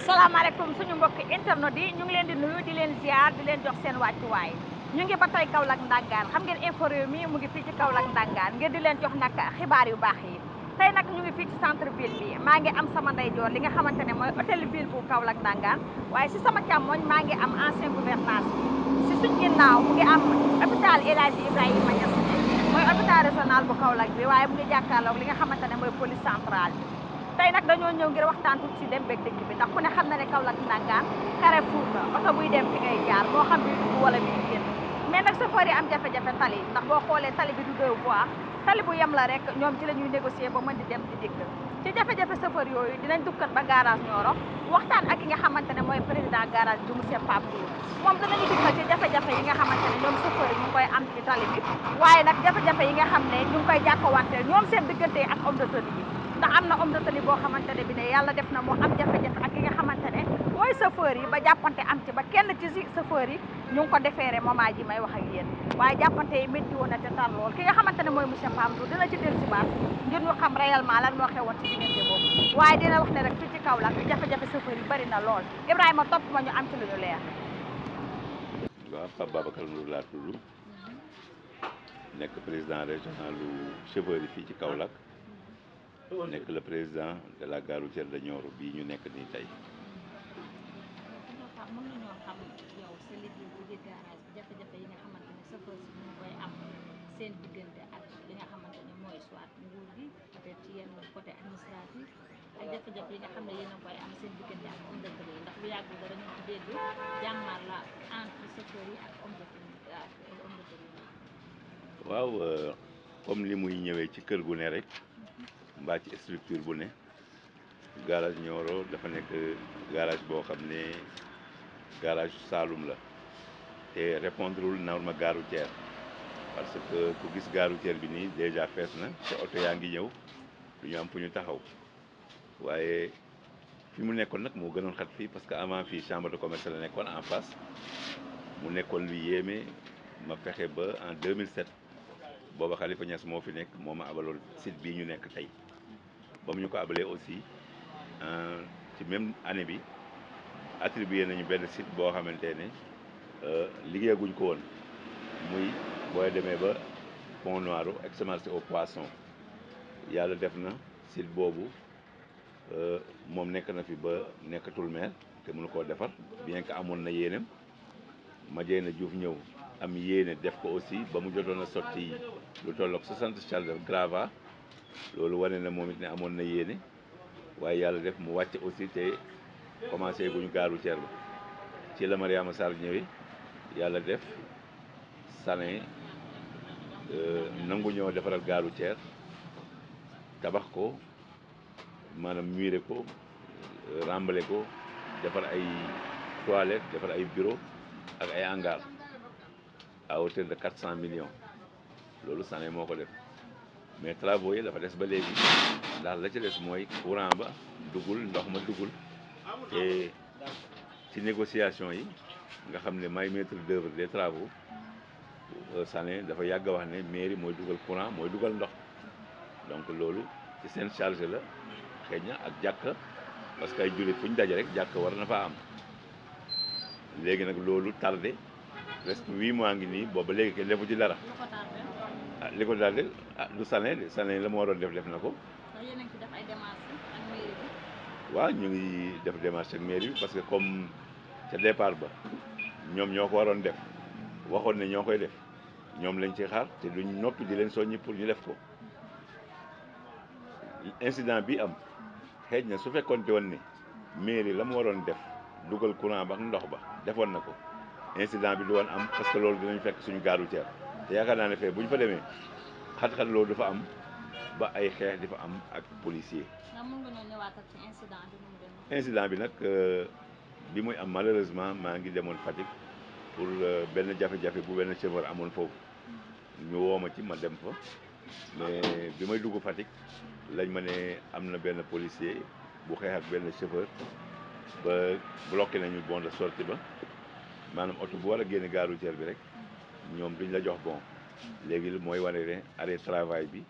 salaamaaleykum suñu mbokk internet yi ñu ngi leen di nuyu di leen ziar di leen jox seen wàccuwaay ñu ngi ba tey Kaolack Ndangaan xam ngeen info réew mi mu ngi fii ci Kaolack Ndangaan ngeen di leen jox nag xibaar yu baax yi tey nag ñu ngi fii ci centre ville bi maa ngi am sama ndeyjoor li nga xamante ne mooy hôtel ville bu Kaolack Ndangaan waaye si sama càmmoñ maa ngi am ancien gouvernance si suñ ginnaaw mu ngi am hôpital El Hadji Ibrahima Niass mooy hôpital régional bu Kaolack bi waaye mu ngi jàkkaarloog li nga xamante ne mooy police centrale tey nag dañoo ñëw ngir waxtaan tuuti si dem beeg dëkk bi ndax ku ne xam na ne Kaolack Ndangaan Carrefour la oto buy dem fi ngay jaar moo xam bi dugg wala bi génn mais nag chauffeur yi am jafe-jafe tali ndax boo xoolee tali bi du 2 voies tali bu yem la rek ñoom ci la ñuy négocier ba mën di dem di dikk ci jafe-jafe chauffeur yooyu dinañ dukkat ba garage Nioro waxtaan ak ki nga xamante ne mooy président garage bi monsieur Pape Ndour moom dinañu dikkal ci jafe-jafe yi nga xamante ne ñoom chauffeur yi ñu ngi koy am ci tali bi waaye nag jafe-jafe yi nga xam ne ñu ngi koy jàppawante ñoom seen diggante ak homme de tenue yi ndax am na homme de tenue boo xamante ne bi ne yàlla def na moo am jafe-jafe ak yi nga xamante ne mooy chauffeur yi ba jàppante am ci ba kenn ci si chauffeur yi ñu ngi ko defeere moment ji may wax ak yéen waaye jàppante yi métti woon na te tar lool ki nga xamante ne mooy monsieur Pape Ndour dina ci dellu si baat ngir ñu xam réellement lan moo xewoon ci diggante boobu waaye dina wax ne rek fii ci Kaolack jafe-jafe chauffeur yi bari na lool Ibrahima topp ma ñu am ci lu ñu leer. waaw Pape Babacar Ndour laa tudd nekk président régional lu chauffeur yi fii ci Kaolack nekk le président de la gare routière de Nioro bii ñu nekk nii tey. mën nañoo xam yow sa liggéey bu biir garage bi jafe-jafe yi nga xamante ne chauffeur si ñu ngi koy am seen diggante ak li nga xamante ne mooy soit nguur gi peut-être ci yenn côté administratif ak jafe-jafe yi nga xam ne yéen a koy am seen diggante ak homme de tenue yi ndax bu yàggul dara ñu ci dégg jàmmaar la entre chauffeur yi ak homme de tenue yi. waaw comme li muy ñëwee ci kër gu ne rek mbaa ci structure bu ne garage Nioro dafa nekk garage boo xam ne garage Saloum la te répondrewul norme gare routière parce que ku gis gare routière bi nii déjà fees na te oto yaa ngi ñëw du ñu am fu ñu taxaw waaye fi mu nekkoon nag moo gënoon xat fii parce que avant fii chambre de commerce la nekkoon en face mu nekkoon lu yéeme ma fexe ba en 2007 booba Khalifa Niass moo fi nekk moo ma abaloon site bii ñu nekk tey ba mu ñu ko abalee aussi ci même année bi attribué nañu benn site boo xamante ne liggéeyaguñ ko woon muy booy demee ba Pont Noir ex-marché au poisson yàlla def na site boobu moom nekk na fi ba nekkatul maire te mënu koo defar bien que amoon na yéenem Madiène Diouf ñëw am yéene def ko aussi ba mu jotoon a sotti lu tolloog 60 charges grava loolu wane na moom it ne amoon na yéene waaye yàlla def mu wàcc aussi te commencé guñu gare routière ba ci la Mariama Sarr ñëwee yàlla def Sané nangu ñëw defaral gare routière tabax ko maanaam muré ko remblé ko defar ay toilettes defar ay bureau ak ay hangar à hauteur de 400 millions loolu Sané moo ko def mais travaux yi dafa des ba léegi ndax la ci des mooy courant ba duggul ndox ma duggul te ci négociation yi nga xam ne may maître d'œuvre des travaux Sané dafa yàgg a wax ne mairie mooy dugal courant mooy dugal ndox donc loolu ci seen charge la xëy na ak jàkka parce que ay jullit fu ñu daje rek jàkka war na faa am léegi nag loolu tardé presque 8 mois ngi nii booba léegi kenn defu ci dara. ah li ko tardé du Sané la mu waroon def na ko. yéen a ngi ci def ay démarches ak mairie bi. waaw ñu ngi def démarche ak mairie bi parce que comme ca départ ba ñoom ñoo ko waroon def waxoon ne ñoo koy def ñoom lañ ci xaar te duñ noppi di leen soññi pour ñu def ko incident bi am xëy na su fekkoonte woon ne mairie la mu waroon def dugal courant ba ak ndox ba defoon na ko incident bi du woon am parce que loolu dinañ fekk suñu gare routière te yaakaar naa ne fee bu ñu fa demee xat-xat loolu dafa am ba ay xeex di fa am ak policier. ndax mën nga ñoo ñëwaatal ci incident bi nu mu demee. incident bi nag bi muy am malheureusement maa ngi demoon Fatick pour benn jafe-jafe bu benn chauffeur amoon foofu ñu woo ma ci ma dem fa mais bi may dugg Fatick lañ ma ne am na benn policier bu xeex ak benn chauffeur ba bloqué nañu bon de sortie ba maanaam oto bu war a génne gare routière bi rek ñoom duñ la jox bon léegi mooy wane ne arrêt travail bi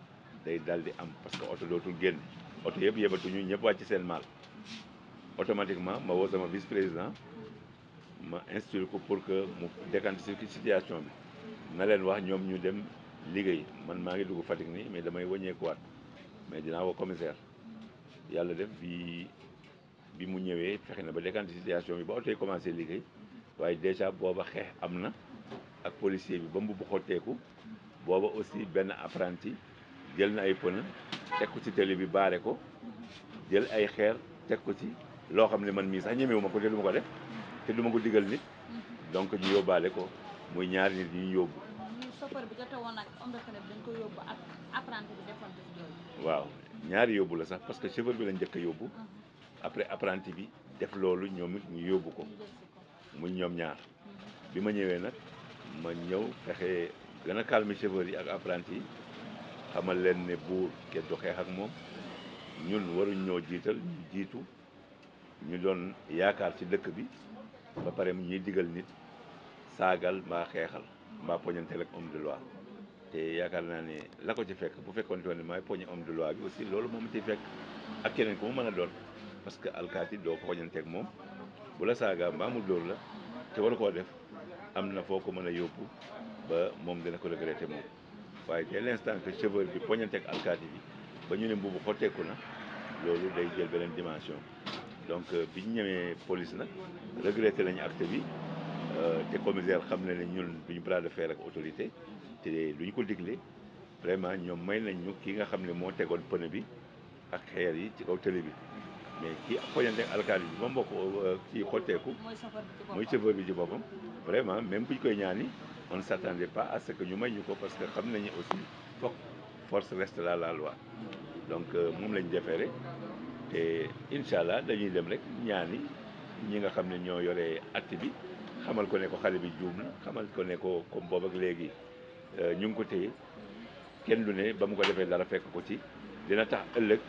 day dal di am parce que oto dootul génn oto yëpp yebatuñu ñëpp wàcc seen maal automatiquement ma woo sama vice président ma instruire ko pour que mu décanté situation bi na leen wax ñoom ñu dem liggéey man maa ngi dugg Fatick nii mais damay wàññeekuwaat mais dinaa woo commissaire yàlla def bi mu ñëwee fexe na ba décanté situation bi ba oto yi commencé liggéey waaye déjà booba xeex am na ak policier bi ba mbubb xotteeku booba aussi benn apprenti jël na ay pneu teg ko ci télé bi baare ko jël ay xeer teg ko ci loo xam ne man mii sax ñemewu ma ko te du ma ko def te du ma ko digal nit donc ñu yóbbaale ko muy ñaari nit ñu yóbbu. chauffeur bi jote woon ak homme de tenue bi dañ ko yóbbu ak apprenti bi defoon def jooju. waaw ñaari yóbbu la sax parce que chauffeur bi lañ njëkk a yóbbu après apprenti bi def loolu ñoom it ñu yóbbu ko muy ñoom ñaar bi ma ñëwee nag ma ñëw fexe gën a calmer chauffeur yi ak apprenti yi xamal leen ne buur kenn du xeex ak moom ñun waruñ ñoo jiital ñu jiitu ñu doon yaakaar ci dëkk bi ba pare ñuy digal nit saagal mbaa xeexal mbaa poñanteel ak homme de loi te yaakaar naa ne la ko ci fekk bu fekkoon ne maay poñe homme de loi bi aussi loolu moom ci fekk ak keneen ku mu mën a doon parce que alkaati doo ko poñanteeg moom bu la saaga mbaa mu dóor la te waru koo def am na foo ko mën a yóbbu ba moom dina ko regretté moom waaye dès l'instant que chauffeur bi poñanteeg alkaati bi ba ñu ne mbubu xotteeku na loolu day jël beneen dimension donc bi ñu ñëwee police nag regretté nañu acte bi te commissaire xam na ne ñun duñu bras de fer ak autorité te duñu ko digle vraiment ñoom may nañ ñu ki nga xam ne moo tegoon pneu bi ak xeer yi ci kaw télé bi mais kii poñante alkaati bi ba mbokk kii xotteeku mooy chauffeur bi ci boppam vraiment même buñ koy ñaani on ne s'attendait pas à ce que ñu may ñu ko parce que xam nañu aussi foog force reste là la loi donc moom lañ déféré te incha allah dañuy dem rek ñaani ñi nga xam ne ñoo yore acte bi xamal ko ne ko xale bi juum na xamal ko ne ko comme boobu ak léegi ñu ngi ko téye kenn du ne ba mu ko defee dara fekk ko ci dina tax ëllëg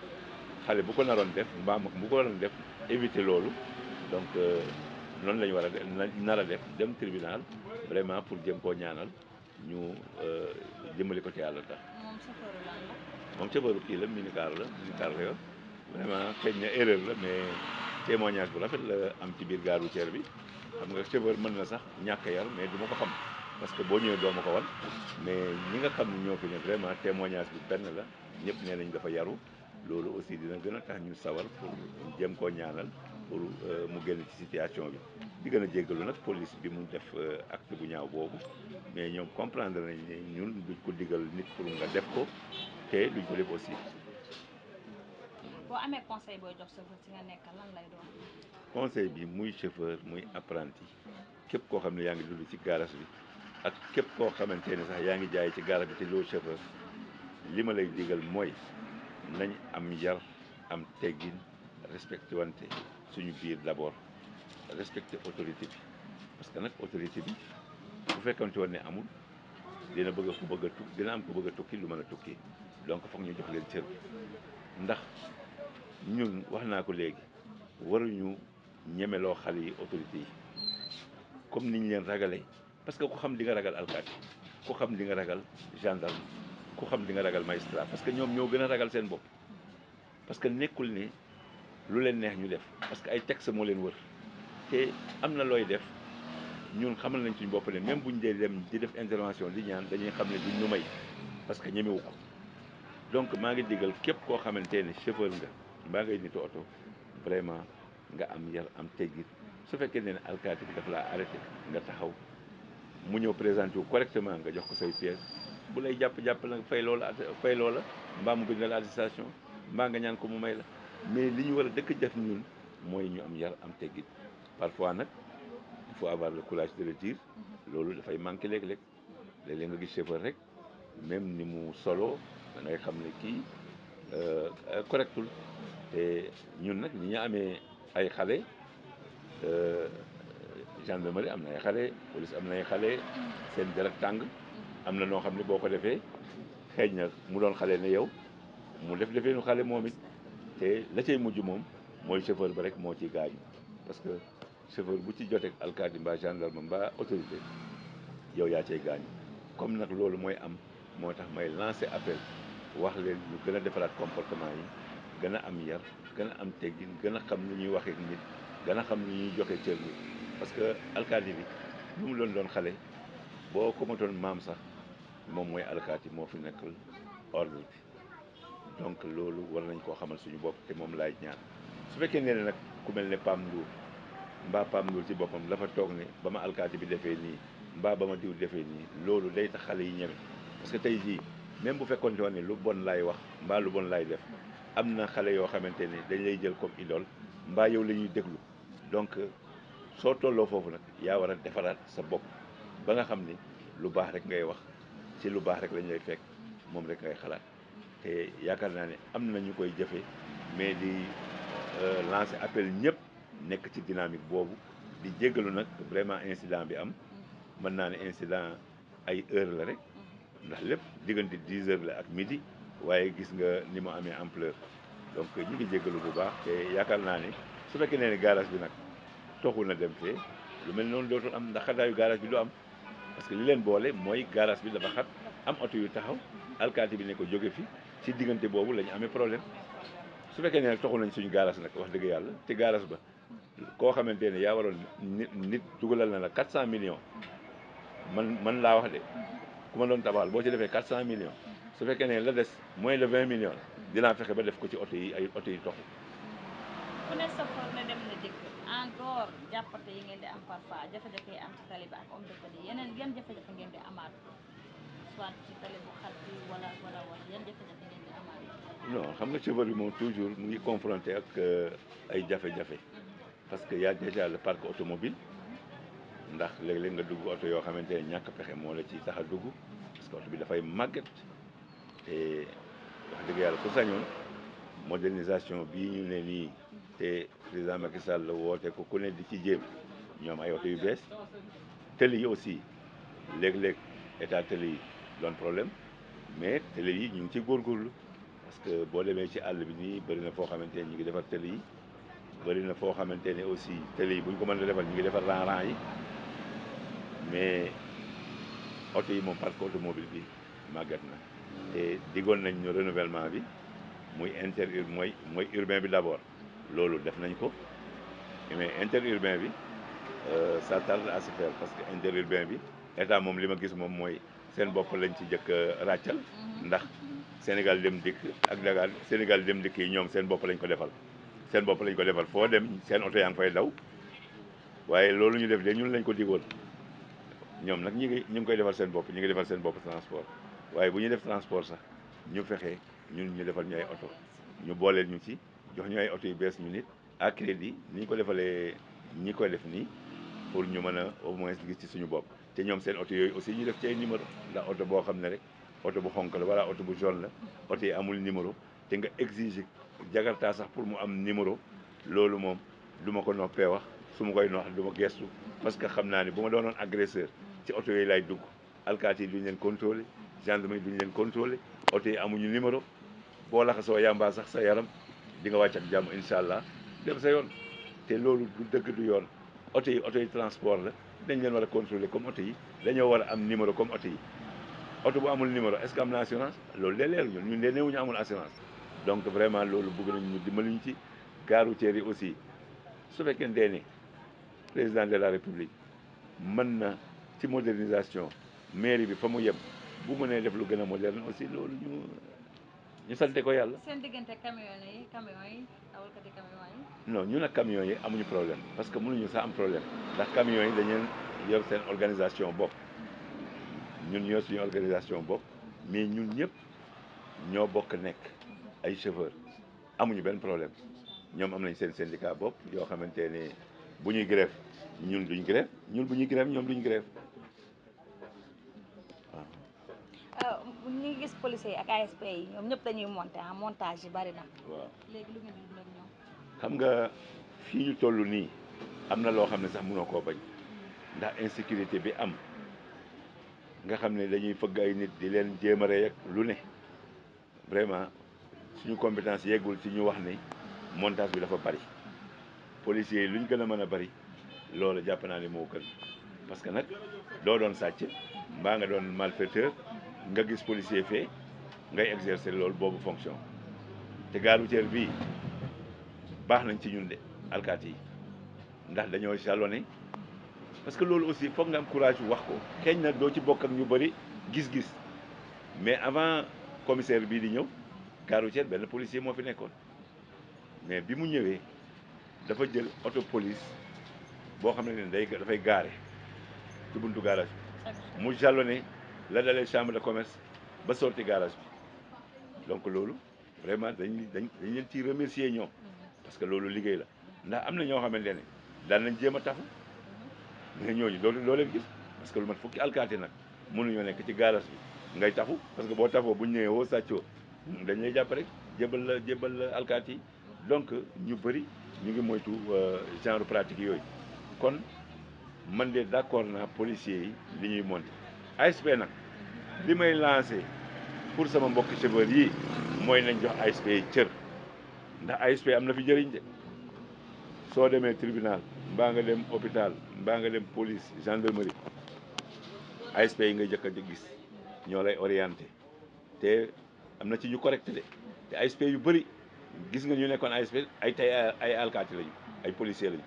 xale bu ko naroon def mbaam bu ko naroon def éviter loolu donc noonu la ñu war a nar a def dem tribunal vraiment pour jëm koo ñaanal ñu jëmale ko ci yàlla tax. moom chauffeur kii la minicar la yor vraiment xëy na erreur la mais témoignage bu rafet la am ci biir gare routière bi xam nga chauffeur mën na sax ñàkk a yar mais du ma ko xam parce que boo ñëwee doo ma ko wan mais ñi nga xam ne ñoo fi ne vraiment témoignage bi benn la ñëpp nee nañ dafa yaru loolu aussi dina gën a tax ñu sawar pour jëm koo ñaanal pour mu génn ci situation bi di gën a jéggalu nag police bi mu def acte bu ñaaw boobu mais ñoom comprendre nañ ne ñun duñ ko digal nit pour nga def ko te duñ ko def aussi. boo amee conseil booy jox chauffeur si nga nekkal lan lay doon. conseil bi muy chauffeur muy apprenti képp koo xam ne yaa ngi dund ci garage bi ak képp koo xamante ne sax yaa ngi jaay ci garage bi te loo chauffeur li ma lay digal mooy nañ am yar am teggin respecté wante suñu biir d'abord respecté autorité bi parce que nag autorité bi bu fekkante woon ne amul dina bëgg ku bëgg a tukki dina am ku bëgg a tukki lu mën a tukki donc foog ñu jox leen cër ndax ñun wax naa ko léegi waruñu ñemeloo xale yi autorité yi comme niñ leen ragalee parce que ku xam di nga ragal alkaati ku xam di nga ragal gendarme ku xam di nga ragal magistrat parce que ñoom ñoo gën a ragal seen bopp parce que nekkul ne lu leen neex ñu def parce que ay texte moo leen wër te am na looy def ñun xamal nañ suñu bopp ne même buñ dee dem di def intervention di ñaan dañuy xam ne duñ ñu may parce que ñemewu ko donc maa ngi digal képp koo xamante ne chauffeur nga mbaa ngay nitu oto vraiment nga am yar am teggin su fekkee ne alkaati bi dafa laa arrêté nga taxaw mu ñëw présenté wu correctement nga jox ko say pièces bu lay jàpp la fay loola mbaa mu bind la attestation mbaa nga ñaan ko mu may la mais li ñu war a dëkk def ñun mooy ñu am yar am teggin parfois nag il faut avoir le courage de le dire loolu dafay manqué léeg-léeg nga gis chauffeur rek même ni mu solo da ngay xam ne kii correctul te ñun nag ñi ñu amee ay xale gendarmerie am na ay xale police am na ay xale seen deret tàng am na noo xam ne boo ko defee xeeñ na mu doon xale ne yow mu defee nu xale moom it te la cay mujj moom mooy chauffeur ba rek moo ciy gaañu parce que chauffeur bu ci joteeg alkaati mbaa gendarme mbaa autorité yow yaa cay gaañu comme nag loolu mooy am moo tax may lancer appel wax leen ñu gën a defaraat comportement yi gën a am yar gën a am teggin gën a xam lu ñuy waxee ak nit gën a xam lu ñuy joxe cër nit parce que alkaati bi lu mu doon xale boo ko matoon maam sax moom mooy alkaati moo fi nekkal ordre bi donc loolu war nañ koo xamal suñu bopp te moom laay ñaan su fekkee nee nag ku mel ne Pam Ndour mbaa Pam Ndour ci boppam dafa toog ne ba ma alkaati bi defee nii mbaa ba ma diw defee nii loolu day tax xale yi ñeme parce que tey jii même bu fekkoon ne lu bon laay wax mbaa lu bon laay def am na xale yoo xamante ne dañ lay jël comme idole mbaa yow la ñuy déglu donc soo tolloo foofu nag yaa war a defaraat sa bopp ba nga xam ni lu baax rek ngay wax ci lu baax rek lañ lay fekk moom rek ngay xalaat te yaakaar naa ne am na ñu koy jëfe mais di lancer appel ñëpp nekk ci dynamique boobu di jéggalu nag vraiment incident bi am mën naa ne incident ay heure la rek ndax lépp diggante 10 heures la ak midi waaye gis nga ni mu amee ampleur donc ñu ngi jéggalu bu baax te yaakaar naa ne su fekkee ne garage bi nag toxul na dem fee lu mel noonu dootul am ndax xataayu garage bi du am parce que li leen boole mooy garage bi dafa xat am oto yu taxaw alkaati bi ne ko jóge fi ci diggante boobu la ñu amee problème su fekkee ne toxul nañ suñu garage nag wax dëgg yàlla te garage ba koo xamante ne yaa waroon nit dugalal na la 400 millions man laa wax de ku ma doon tabaxal boo ci defee 400 millions su fekkee ne la des moins de 20 millions dinaa fexe ba def ko ci oto yi ay oto yi toxu. ku ne safoor ne dem na dikk encore jàppate yi ngeen di am parfois jafe-jafe yi am ci tali bi ak homme de tenue yeneen yan jafe-jafe ngeen di amaat soit ci tali bu xat bi wala yan jafe-jafe ngeen di amaat. non xam nga chauffeur bi moom toujours mu ngi confronté ak ay jafe-jafe parce que y a déjà le parc automobile ndax léeg-léeg nga dugg oto yoo xamante ne ñàkk pexe moo la ci tax a dugg parce que oto bi dafay màgget te wax dëgg yàlla ku sañoon modernisation bii ñu ne nii te président Macky Sall la woote ko ku ne di ci jéem ñoom ay oto yu bees tëli yi aussi léeg-léeg état tëli yi doon problème mais tëli yi ñu ngi ci góorgóorlu parce que boo demee ci àll bi nii bëri na foo xamante ne ñu ngi defar tëli yi bëri na foo xamante ne aussi tëli yi bu ñu ko mën a defar ñu ngi defar rang-rang yi mais oto yi moom parc automobile bi màggat na te diggoon nañ ñu renouvellement bi muy mooy urbain bi d'abord loolu def nañ ko mais interurbain bi ça tarde à se faire parce que interurbain bi état moom li ma gis moom mooy seen bopp lañ ci jëkk ràccal ndax Sénégal dem dikk ak Dakar Sénégal dem dikk yi ñoom seen bopp lañ ko defal foo dem seen oto yaa ngi fay daw waaye loolu ñu def de ñun lañ ko digoon ñoom nag ñu ngi koy defal seen bopp ñu ngi defal seen bopp transport waaye bu ñuy def transport sax ñu fexe ñun ñu defal ñu ay oto ñu booleel ñu ci jox ñu ay oto yu bees ñu nit à crédit ni ñu ko defalee ñi koy def nii pour ñu mën a au moins gis ci suñu bopp te ñoom seen oto yooyu aussi ñu def ci ay numéro ndax oto boo xam ne rek oto bu xonk la wala oto bu jaune la oto yi amul numéro te nga exiger jakarta sax pour mu am numéro loolu moom du ma ko noppee wax su ma koy wax du ma gestu parce que xam naa ne bu ma doonoon agresseur ci oto yooyu lay dugg alkaati yi duñu leen contrôler gendarmerie duñu leen contrôler oto yi amuñu numéro boo laxasoo yàmbaa sax sa yaram di nga wàcc ak jàmm incha allah dem sa yoon te loolu du dëgg du yoon oto yi transport la dañ leen war a contrôler comme oto yi dañoo war a am numéro comme oto yi oto bu amul numéro est-ce que am na assurance loolu de leer ñun de néewuñu amul assurance donc vraiment loolu bëgg nañ ñu dimbali ñu ci gare routière yi aussi su fekkente ne président de la république mën na ci modernisation mairie bi fa mu yem bu mënee def lu gën a moderne aussi loolu ñu sante ko yàlla. seen diggante camion yi dawalkati camion yi. non ñun ak camion yi amuñu problème parce que mënuñu sax am problème ndax camion yi dañu yor seen organisation bopp ñun ñoo suñu organisation bopp mais ñun ñëpp ñoo bokk nekk ay chauffeur amuñu benn problème ñoom am nañ seen syndicat bopp yoo xamante ne bu ñuy grève ñun duñ grève ñun bu ñuy grève ñoom duñ grève waaw. ñu ngi gis policiers yi ak ASP yi ñoom ñëpp dañuy montage yi bari na. waaw léegi lu ngeen di dund ak ñoom. xam nga fii ñu toll nii am na loo xam ne sax mënoo koo bañ ndax insécurité bi am nga xam ne dañuy fëgg ay nit di leen jéem a rey ak lu ne vraiment suñu compétence yeggul ci ñu wax ni montage bi dafa bari policiers yi luñ gën a mën a bari loolu jàpp naa ne moo gën parce que nag doo doon sàcc mbaa nga doon malfaiteur nga gis policier fee ngay exercer loolu boobu fonction te gare routière bii baax nañ ci ñun de alkaati yi ndax dañoo jalonné parce que loolu aussi foog nga am courage wax ko xeeñ na doo ci bokk ak ñu bëri gis-gis mais avant commissaire bii di ñëw gare routière benn policier moo fi nekkoon mais bi mu ñëwee dafa jël auto police boo xam ne dafay gaare ci buntu garage bi mu jalonné la dalee chambre de commerce ba sorti garage bi donc loolu vraiment dañ leen ciy remercier ñoom parce que loolu liggéey la ndax am na ñoo xamante ne daan nañ jéem a tafu mais ñooñu loo leen gis parce que lu mat fukki alkaati nag mënuñoo nekk ci garage bi ngay tafu parce que boo tafoo bu ñu ñëwee woo sàccoo dañ lay jàpp rek jébal la alkaati yi donc ñu bëri ñu ngi moytu genre pratique yooyu kon man de d'accord naa policiers yi li ñuy monter ASP nag li may lancé pour sama mbokki chauffeur yi mooy nañ jox ASP yi cër ndax ASP am na fi jëriñ de soo demee tribunal mbaa nga dem hôpital mbaa nga dem police gendarmerie ASP yi ngay jëkk a gis ñoo lay orienté te am na ci ñu correct de te ASP yu bëri gis nga ñu nekkoon ASP ay tey ay alkaati lañu ay policiers lañu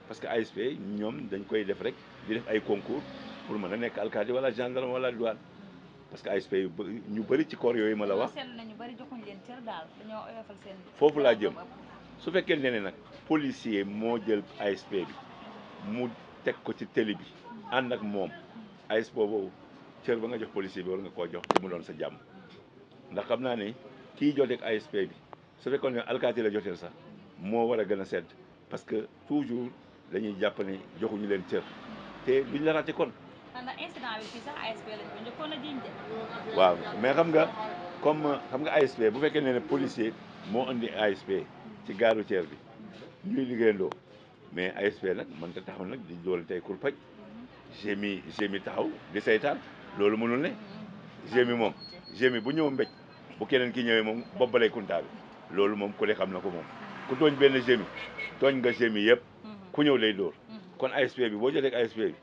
parce que ASP ñoom dañ koy def rek di def ay concours pour mën a nekk alkaati wala gendarme wala douane parce que ASP yu ñu bëri ci corps yooyu ma la wax foofu laa jëm su fekkee ne nag policier moo jël ASP bi mu teg ko ci télé bi ànd ak moom ASP boobu cër ba nga jox policier bi war nga koo jox te mu doon sa jàmm ndax xam naa ne kii joteeg ASP bi su fekkoon ne alkaati la joteel sax moo war a gën a sedd parce que toujours dañuy jàpp ne joxuñu leen cër te duñ la raté kon. ndax incident bi fii sax ASP lañ ko njëkkoon a jiiñ de. waaw mais xam nga ASP bu fekkee ne policier moo indi ASP ci gare routière bi ñuy liggéeyandoo mais ASP nag mën ta taxaw nag di doole tey kurpañ GMI taxaw di saytaan loolu mënul ne GMI bu ñëw mbéj bu keneen ki ñëwee moom bopp balay kuntaa bi loolu moom ku ne xam na ko moom ku tooñ benn GMI tooñ nga GMI yëpp ku ñëw lay dóor kon ASP bi boo jotee ASP bi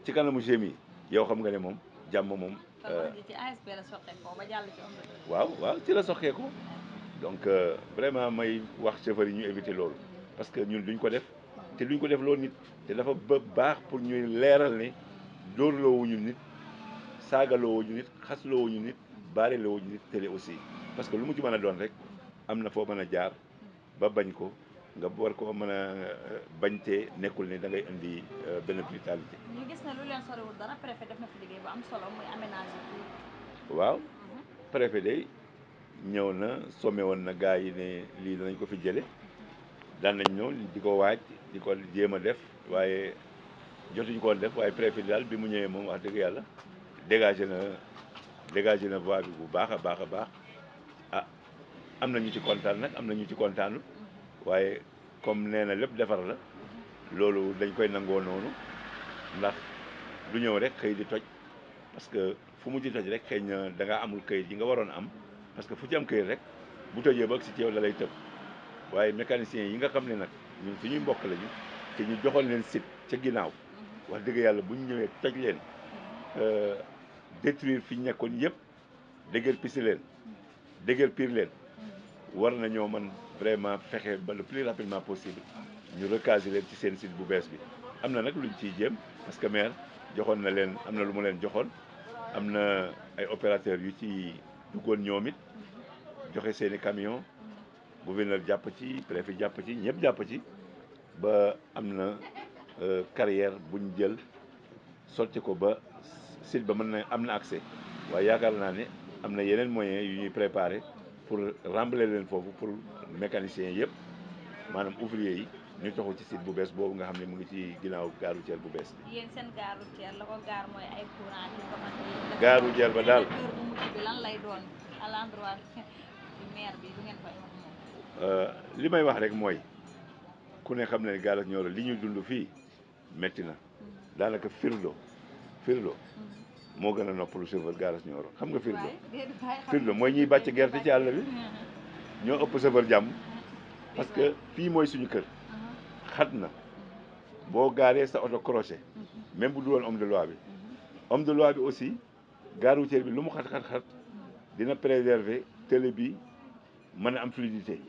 ci kanamu GMI yow xam nga ne moom jàmm moom. ci ASP la soqeekoo ba jàll ci waaw ci la soqeekoo donc vraiment may wax chauffeur yi ñu éviter loolu parce que ñun duñ ko def te duñ ko def loolu nit te dafa baax pour ñuy leeral ne dóorloowuñu nit saagaloowuñu nit xasloowuñu nit baareloowuñu nit télé aussi parce que lu mu ci mën a doon rek am na foo mën a jaar ba bañ ko nga war ko mën a bañtee nekkul ne da ngay indi benn brutalité. ñu gis ne lu leen soriwul dara préfet def na fi liggéey bu am solo muy aménager. waaw préfet day ñëw na somme woon na gars yi ne lii danañ ko fi jële daan nañ ñëw di ko waaj di ko jéem a def waaye jotuñu ko woon def waaye préfet daal bi mu ñëwee moom wax dëgg yàlla dégagé na voie bi bu baax a baax a baax ah am na ñu ci kontaan nag am na ñu ci kontaanul waaye comme nee na lépp defar la loolu dañ koy nangoo noonu ndax du ñëw rek xëy di toj parce que fu mu ci toj rek xëy na da ngaa amul këyit yi nga waroon am parce que fu ci am këyit rek bu tojee ba si ci yow la lay tëb waaye mécaniciens yi nga xam ne nag ñun suñuy mbokk lañu te ñu joxoon leen site ca ginnaaw wax dëgg yàlla bu ñu ñëwee toj leen détruire fi ñu nekkoon yëpp déguerpir leen war nañoo mën vraiment fexe ba le plus rapidement possible ñu recaser leen ci seen site bu bees bi am na nag luñ ciy jéem parce que maire joxoon na leen am na lu mu leen joxoon am na ay opérateurs yu ci duggoon ñoom it joxe seeni camion gouverneur jàpp ci préfet jàpp ci ñëpp jàpp ci ba am na carrière buñ jël sotti ko ba site ba mën na am na accès waaye yaakaar naa ne am na yeneen moyens yu ñuy préparer pour rembler leen foofu pour mécaniciens yëpp maanaam ouvrier yi ñu toxu ci site bu bees boobu nga xam ne mu ngi ci ginnaaw gare routière bu bees bi. yéen seen gare routière la ko gaar mooy ay courant ci commande. gare routière ba daal heure bu mujj bi lan lay doon à l'endroit du maire bi du ngeen koy wax moom. li may wax rek mooy ku ne xam ne Gare Nioro li ñuy dund fii métti na daanaka firdo moo gën a noppalu chauffeur Gare Nioro xam nga firdo mooy ñuy bàcc gerte ci àll bi ñoo ëpp chauffeur jàmm parce que fii mooy suñu kër xat na boo gaaree sa oto crochet même bu dul woon homme de loi bi homme de loi bi aussi gare routière bi lu mu xat dina préserver télé bi mën a am fluidité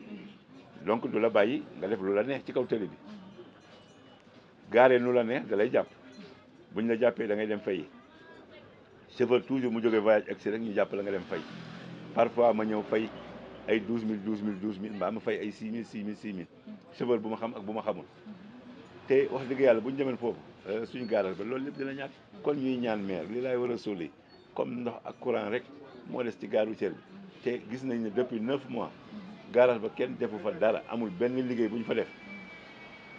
donc du la bàyyi nga def lu la neex ci kaw télé bi gaaree nu la neex da lay jàpp buñ la jàppee da ngay dem fay chauffeur toujours mu jógee voyage egsi rek ñu jàpp la nga dem fay parfois ma ñëw fay ay 12000 mbaa ma fay ay 6000 chauffeur bu ma xam ak bu ma xamul te wax dëgg yàlla bu ñu demee foofu suñu garage ba loolu lépp dina ñàkk kon ñuy ñaan maire li laay war a sóoli comme ndox ak courant rek moo des ci gare routière bi te gis nañ ne depuis 9 mois garage ba kenn defu fa dara amul benn liggéey bu ñu fa def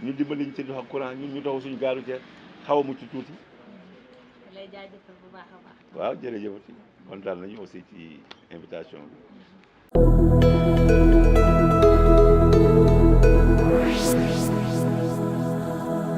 ñu dimbaliñ ci ndox ak courant ñun ñu taxaw suñu gare routière xaw a mucc tuuti. lay jaajëfal bu baax a baax. waaw jërëjëfati kontaan nañu aussi ci invitation bi.